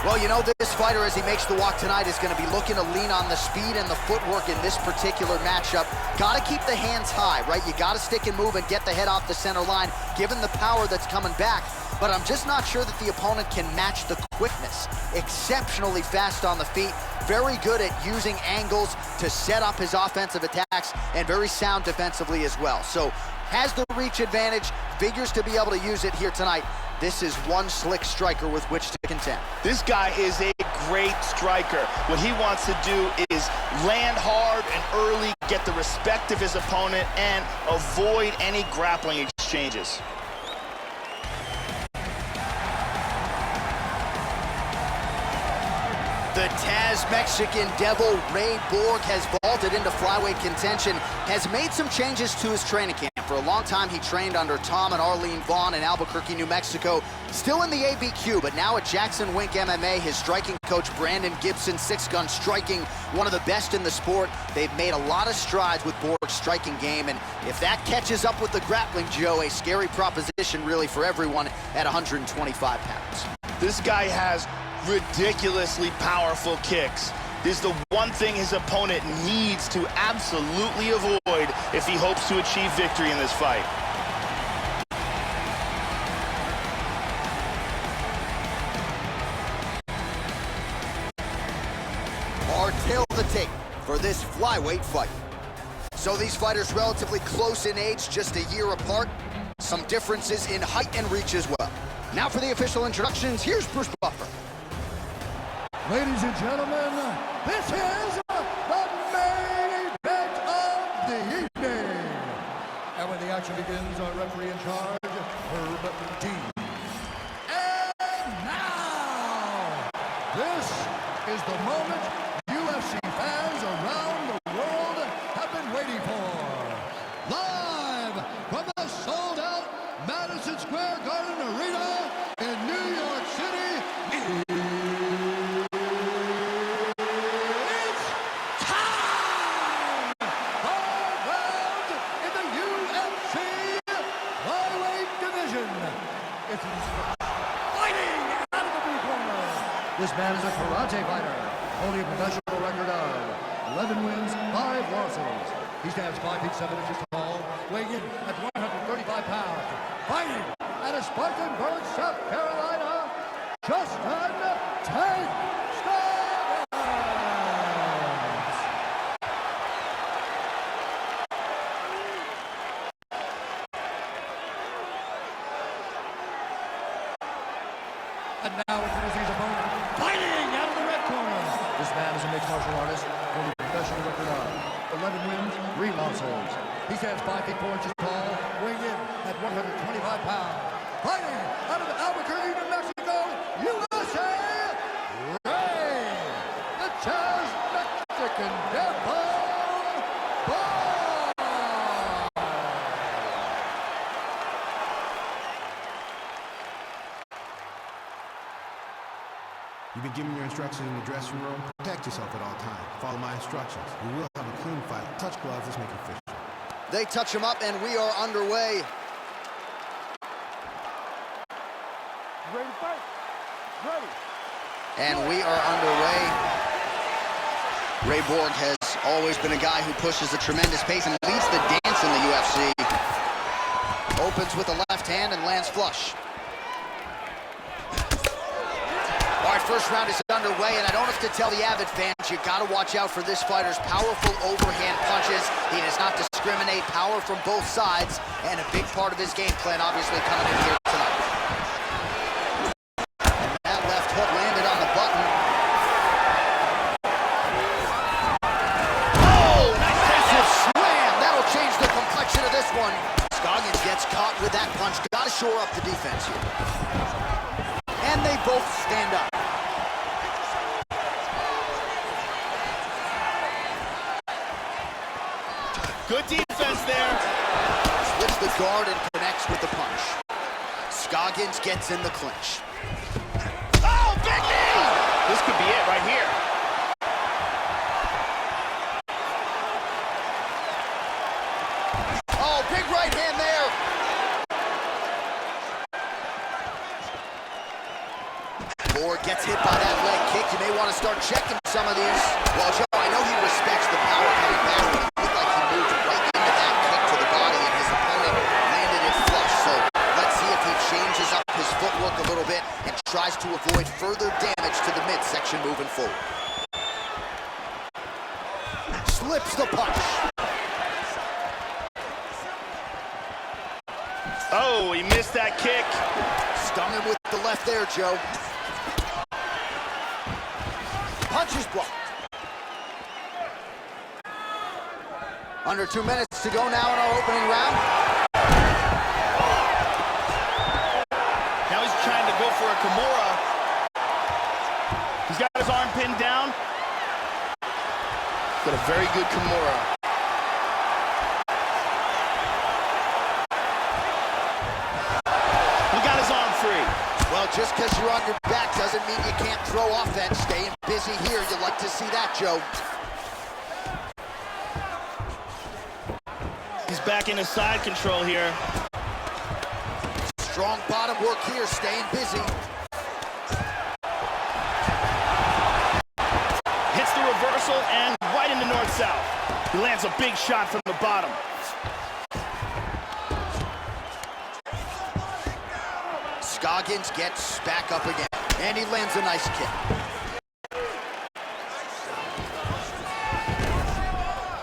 Well, you know, this fighter, as he makes the walk tonight, is going to be looking to lean on the speed and the footwork in this particular matchup. Got to keep the hands high, right? You got to stick and move and get the head off the center line, given the power that's coming back. But I'm just not sure that the opponent can match the quickness. Exceptionally fast on the feet, very good at using angles to set up his offensive attacks, and very sound defensively as well. So has the reach advantage, figures to be able to use it here tonight. This is one slick striker with which to contend. This guy is a great striker. What he wants to do is land hard and early, get the respect of his opponent, and avoid any grappling exchanges. The Taz Mexican Devil, Ray Borg, has vaulted into flyweight contention, has made some changes to his training camp. For a long time, he trained under Tom and Arlene Vaughn in Albuquerque, New Mexico, still in the ABQ, but now at Jackson Wink MMA, his striking coach, Brandon Gibson, six-gun striking, one of the best in the sport. They've made a lot of strides with Borg's striking game, and if that catches up with the grappling, Joe, a scary proposition really for everyone at 125 pounds. This guy has ridiculously powerful kicks. This is the one thing his opponent needs to absolutely avoid if he hopes to achieve victory in this fight. Our tail of the tape for this flyweight fight. So these fighters relatively close in age, just a year apart. Some differences in height and reach as well. Now for the official introductions, here's Bruce Buffer. Ladies and gentlemen, this is the main event of the evening. And when the action begins, our referee in charge, Herb D. And now, this is the moment UFC fans around the world have been waiting for. Live from the sold-out Madison Square Garden Arena in New York City. This man is a karate fighter, holding a professional record of 11 wins, 5 losses. He stands 5 feet 7 inches tall, weighing in at 135 pounds. Fighting out of Spartanburg, South Carolina, Justin Tank Stevens. And now introducing his opponent, fighting out of the red corner. This man is a mixed martial artist, holding a professional record of 11 wins, 3 losses. He stands 5 feet 4 inches tall, weighing in at 125 pounds. Fighting out of Albuquerque, New Mexico, USA, Ray, the Taz Mexican Devil. You've been given your instructions in the dressing room. Protect yourself at all times. Follow my instructions. We will have a clean fight. Touch gloves. Let's make it official. They touch him up, and we are underway. Ready to fight? Ready. And we are underway. Ray Borg has always been a guy who pushes a tremendous pace and leads the dance in the UFC. Opens with the left hand and lands flush. All right, first round is underway, and I don't have to tell the avid fans, you got to watch out for this fighter's powerful overhand punches. He does not discriminate, power from both sides, and a big part of his game plan, obviously, coming in here tonight. And that left hook landed on the button. Oh, nice massive slam! That'll change the complexion of this one. Scoggins gets caught with that punch. Got to shore up the defense here. And they both stand up. Good defense there. Slips the guard and connects with the punch. Scoggins gets in the clinch. Oh, big knee! This could be it right here. Oh, big right hand there. Borg Gets hit by that leg kick. You may want to start checking some of these. Well, Joe, I know he respects the power coming back, but it looked like he moved right into that kick to the body, and his opponent landed it flush. So let's see if he changes up his footwork a little bit and tries to avoid further damage to the midsection moving forward. Slips the punch. Oh, he missed that kick. Stung him with the left there, Joe. Punch is blocked. Under 2 minutes to go now in our opening round. Now he's trying to go for a Kimura. He's got his arm pinned down. Got a very good Kimura. He got his arm free. Well, just because you're on your back doesn't mean you can't throw offense. Staying busy here, you like to see that, Joe. He's back into side control here. Strong bottom work here, staying busy. Hits the reversal and right into north-south. He lands a big shot from the bottom. Scoggins gets back up again, and he lands a nice kick.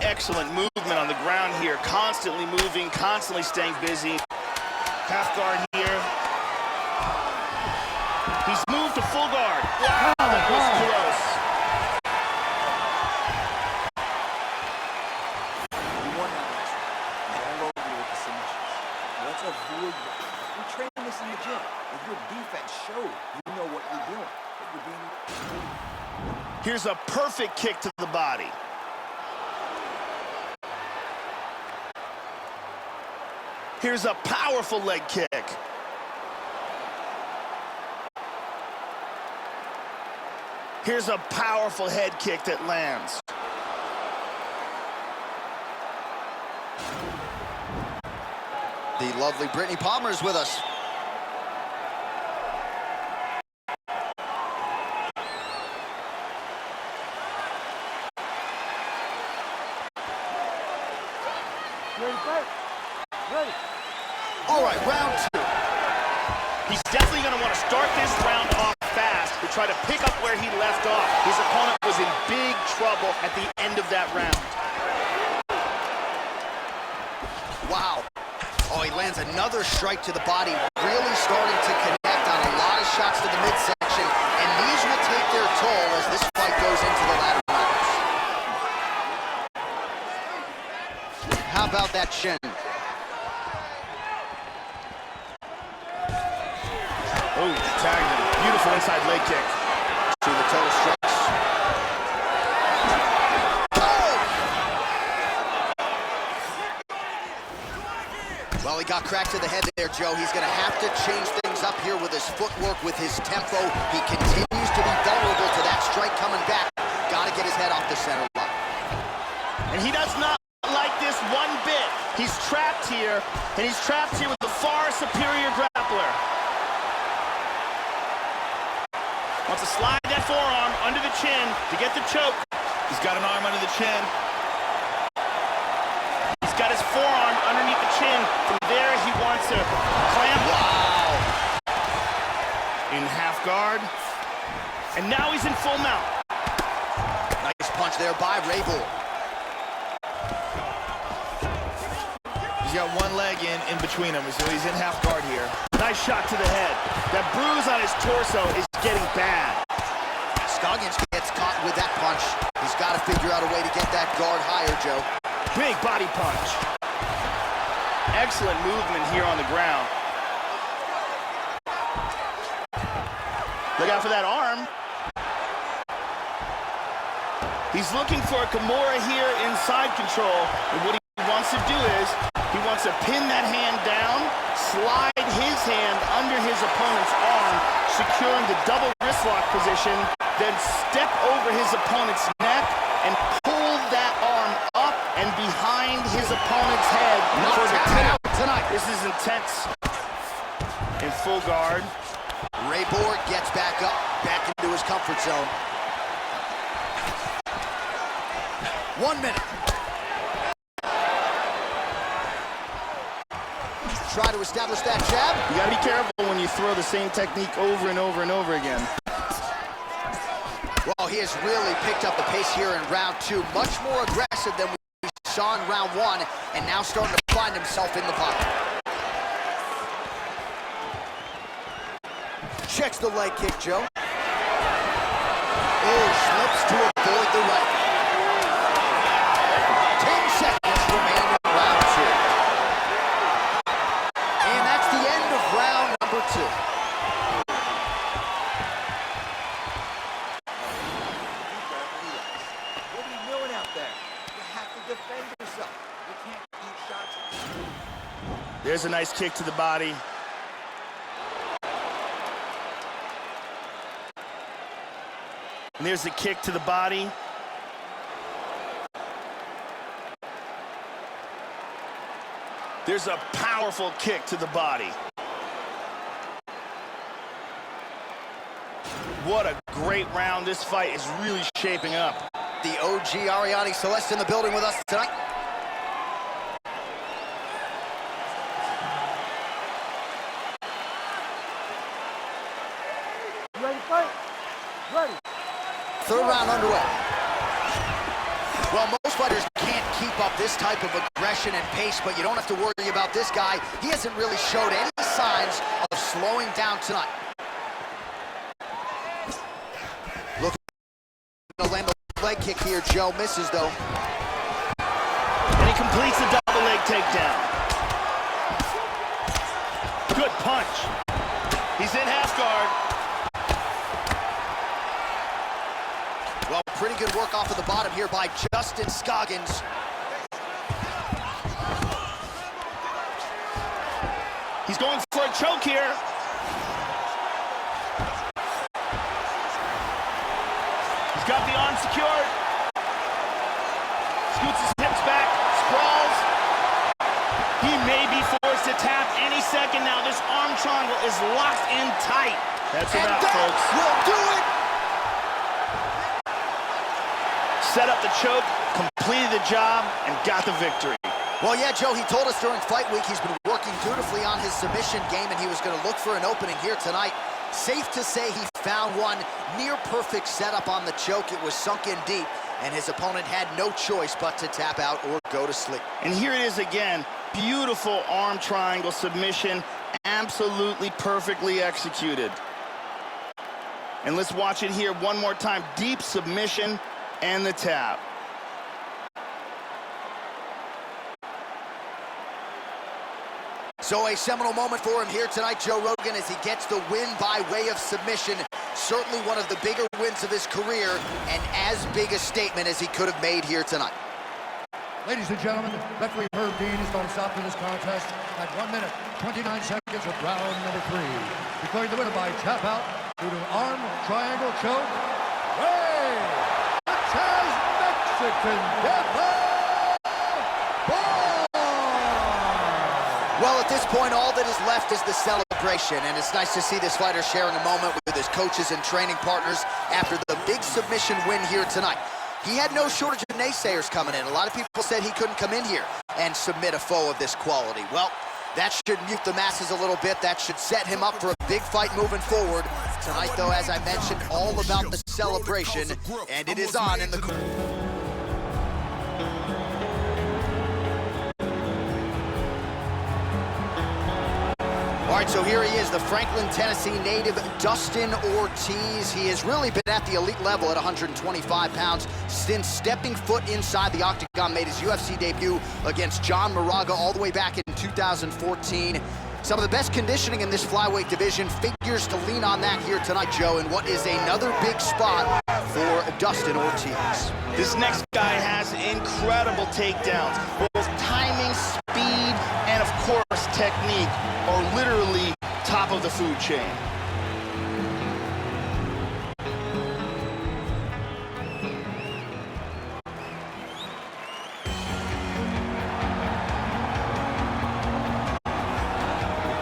Excellent movement on the ground here, constantly moving, constantly staying busy. Half guard here. He's moved to full guard. Wow, that was close. You won that match. You're all over you with the submissions. Let's avoid that. We train this in the gym. If your defense showed, you know what you're doing. But you're being... Here's a perfect kick to the body. Here's a powerful leg kick. Here's a powerful head kick that lands. The lovely Brittany Palmer is with us. Ready to fight? Ready. All right, round two. He's definitely going to want to start this round off fast to try to pick up where he left off. His opponent was in big trouble at the end of that round. Wow. Oh, he lands another strike to the body, really starting to connect on a lot of shots to the midsection, and these will take their toll as this fight goes into the latter rounds. How about that shin? Oh, tagged him. Beautiful inside leg kick. See the total strikes. Well, he got cracked to the head there, Joe. He's going to have to change things up here with his footwork, with his tempo. He continues to be vulnerable to that strike coming back. Got to get his head off the center line. And he does not like this one bit. He's trapped here, and he's trapped here with the far superior grappler. Wants to slide that forearm under the chin to get the choke. He's got an arm under the chin. He's got his forearm underneath the chin. From there, he wants to clamp. Wow. In half guard. And now he's in full mount. Nice punch there by Rabel. He's got one leg in between them, so he's in half guard here. Nice shot to the head. That bruise on his torso is getting bad. Scoggins gets caught with that punch. He's got to figure out a way to get that guard higher, Joe. Big body punch. Excellent movement here on the ground. Look out for that arm. He's looking for a Kimura here inside control. And what he wants to do is, he wants to pin that hand down, slide his hand under his opponent's arm, securing the double wrist lock position, then step over his opponent's neck and pull that arm up and behind his opponent's head for the tap. Tonight. This is intense. In full guard. Ray Borg gets back up, back into his comfort zone. 1 minute. Try to establish that jab. You gotta be careful when you throw the same technique over and over and over again. Well, he has really picked up the pace here in round 2. Much more aggressive than we saw in round 1, and now starting to find himself in the pocket. Checks the leg kick, Joe. Oh, slips to avoid the right. 10 seconds remain in round 2. And that's the end of round number 2. What are you doing out there? You have to defend yourself. You can't eat shots. There's a nice kick to the body. And there's the kick to the body. There's a powerful kick to the body. What a great round. This fight is really shaping up. The OG Ariane Celeste in the building with us tonight. Ready to fight? Ready. Third round underway. Well, most fighters can't keep up this type of aggression and pace, but you don't have to worry about this guy. He hasn't really showed any signs of slowing down tonight. Looking to land the leg kick here. Joe misses, though. And he completes the double leg takedown. Good punch. He's in half guard. Well, pretty good work off of the bottom here by Justin Scoggins. He's going for a choke here. He's got the arm secured. Scoots his hips back, sprawls. He may be forced to tap any second now. This arm triangle is locked in tight. That's And about, that folks. will do it. Set up the choke, completed the job, and got the victory. Well, yeah, Joe, he told us during fight week he's been working dutifully on his submission game, and he was going to look for an opening here tonight. Safe to say he found one. Near perfect setup on the choke. It was sunk in deep, and his opponent had no choice but to tap out or go to sleep. And here it is again. Beautiful arm triangle submission. Absolutely perfectly executed. And let's watch it here one more time. Deep submission and the tap. So a seminal moment for him here tonight, Joe Rogan, as he gets the win by way of submission. Certainly one of the bigger wins of his career, and as big a statement as he could have made here tonight. Ladies and gentlemen, referee Herb Dean is going to stop to this contest at 1 minute, 29 seconds of round number 3. Declaring the winner by tap out due to an arm triangle choke, Ray Mexican Death. Well, at this point, all that is left is the celebration, and it's nice to see this fighter sharing a moment with his coaches and training partners after the big submission win here tonight. He had no shortage of naysayers coming in. A lot of people said he couldn't come in here and submit a foe of this quality. Well, that should mute the masses a little bit. That should set him up for a big fight moving forward. Tonight, though, as I mentioned, all about the celebration, and it is on in the... All right, so here he is, the Franklin, Tennessee native, Dustin Ortiz. He has really been at the elite level at 125 pounds since stepping foot inside the octagon, made his UFC debut against John Moraga all the way back in 2014. Some of the best conditioning in this flyweight division, figures to lean on that here tonight, Joe, in what is another big spot for Dustin Ortiz. This next guy has incredible takedowns. Both timing, speed, and of course technique are literally top of the food chain.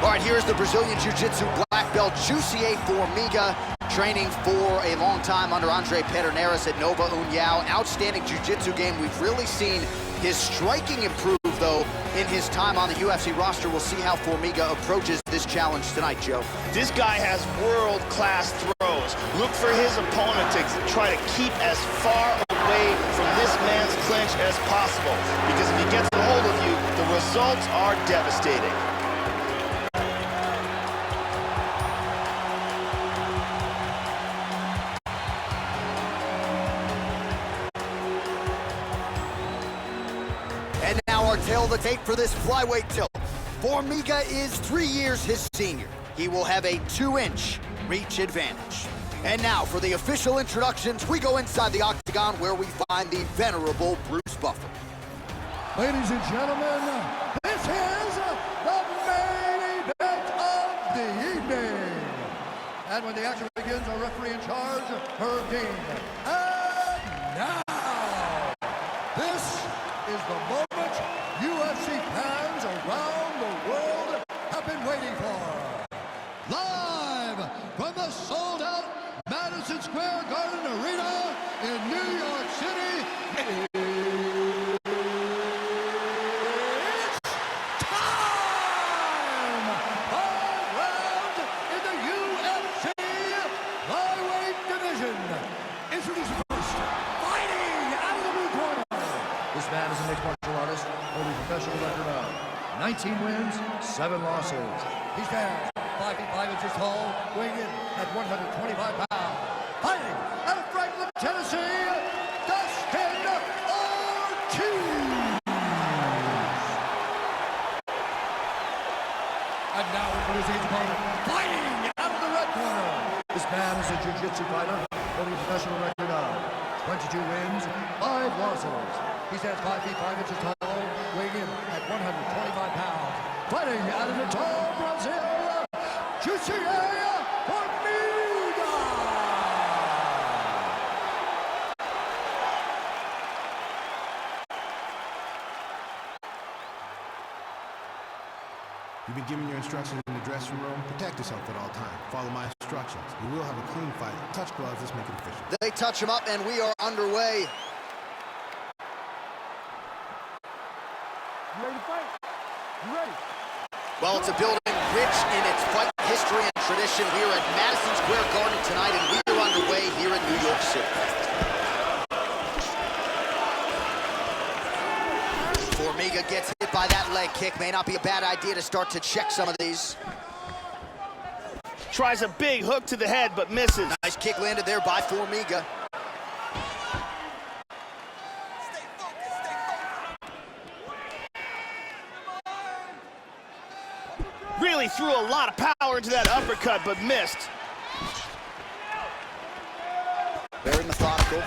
All right, here's the Brazilian Jiu-Jitsu black belt belt, Jussier Formiga, training for a long time under Andre Pederneiras at Nova União. Outstanding jiu-jitsu game. We've really seen his striking improve, though, in his time on the UFC roster. We'll see how Formiga approaches this challenge tonight, Joe. This guy has world-class throws. Look for his opponent to try to keep as far away from this man's clinch as possible, because if he gets a hold of you, the results are devastating. And now our tail of the tape for this flyweight tilt. Formiga is 3 years his senior. He will have a 2-inch reach advantage. And now for the official introductions, we go inside the octagon where we find the venerable Bruce Buffer. Ladies and gentlemen, this is the main event of the evening. And when the action begins, our referee in charge, Herb. And now, this is the moment UFC fans around the world have been waiting for. Live from the sold-out Madison Square Garden Arena in New York City, it's time! 5 rounds in the UFC Flyweight division. Introducing first, fighting out of the blue corner. This man is a mixed martial artist, holding a professional record of 19 wins, 7 losses. He stands 5 feet 5 inches tall, weighing in at 125 pounds. Fighting out of Franklin, Tennessee, Dustin Ortiz. And now introducing his opponent, fighting out of the red corner. This man is a jiu-jitsu fighter, holding a professional record of 22 wins, 5 losses. He stands 5 feet 5 inches tall, weighing in at 125 pounds. Fighting out of Natal, Brazil, Jussier Formiga. You've been given your instructions in the dressing room. Protect yourself at all times. Follow my instructions. You will have a clean fight. Touch gloves, let's make it official. They touch him up, and we are underway. You ready to fight? You ready? Well, it's a building rich in its fight history and tradition here at Madison Square Garden tonight, and we are underway here in New York City. Formiga gets hit by that leg kick. May not be a bad idea to start to check some of these. Tries a big hook to the head, but misses. Nice kick landed there by Formiga. Really threw a lot of power into that uppercut, but missed. Very methodical.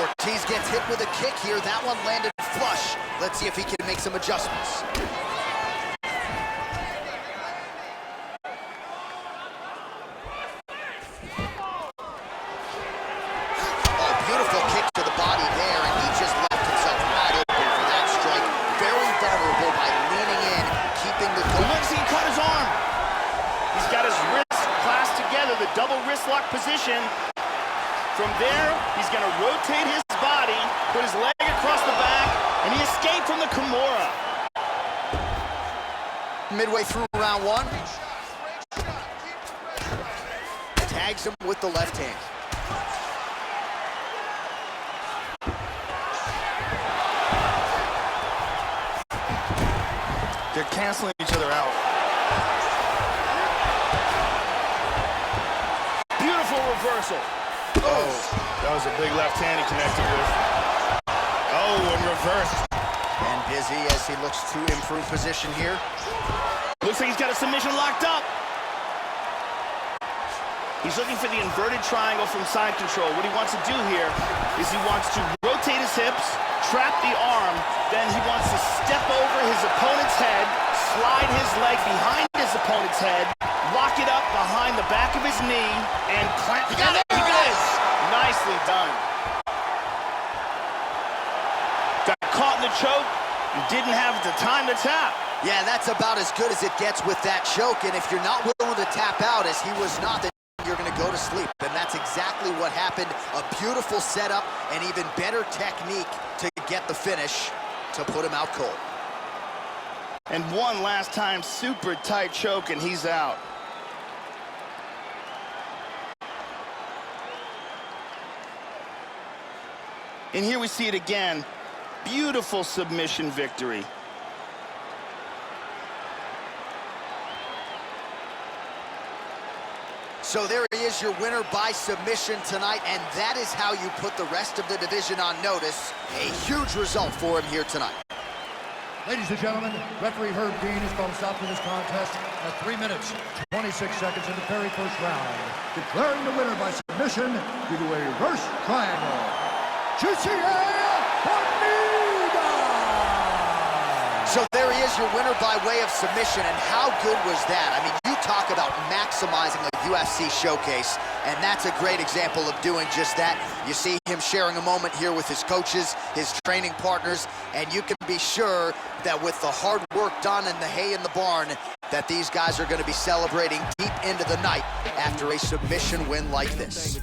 Ortiz gets hit with a kick here. That one landed flush. Let's see if he can make some adjustments. Oh, beautiful kick to the body there, and he just left himself wide open for that strike. Very vulnerable by leaning in, keeping the... Looks he cut his arm. He's got his wrists clasped together, the double wrist lock position. From there, he's going to rotate his body, put his leg across the back, and he escaped from the Kimura. Midway through round 1. Tags him with the left hand. They're canceling each other out. Beautiful reversal. Oh, that was a big left hand he connected with. Oh, and reversed. And busy as he looks to improve position here. Looks like he's got a submission locked up. He's looking for the inverted triangle from side control. What he wants to do here is he wants to rotate his hips, trap the arm, then he wants to step over his opponent's head, slide his leg behind his opponent's head, lock it up behind the back of his knee, and clamp. There he goes! Nicely done. Got caught in the choke and didn't have the time to tap. Yeah, that's about as good as it gets with that choke, and if you're not willing to tap out, as he was not, then you're going to go to sleep, and that's exactly what happened. A beautiful setup and even better technique to get the finish to put him out cold. And one last time, super tight choke, and he's out. And here we see it again. Beautiful submission victory. So there he is, your winner by submission tonight, and that is how you put the rest of the division on notice. A huge result for him here tonight. Ladies and gentlemen, referee Herb Dean has called a stop to this contest at 3 minutes, 26 seconds in the very first round, declaring the winner by submission due to a reverse triangle. So there he is, your winner by way of submission, and how good was that? I mean, you talk about maximizing a UFC showcase, and that's a great example of doing just that. You see him sharing a moment here with his coaches, his training partners, and you can be sure that with the hard work done and the hay in the barn, that these guys are going to be celebrating deep into the night after a submission win like this.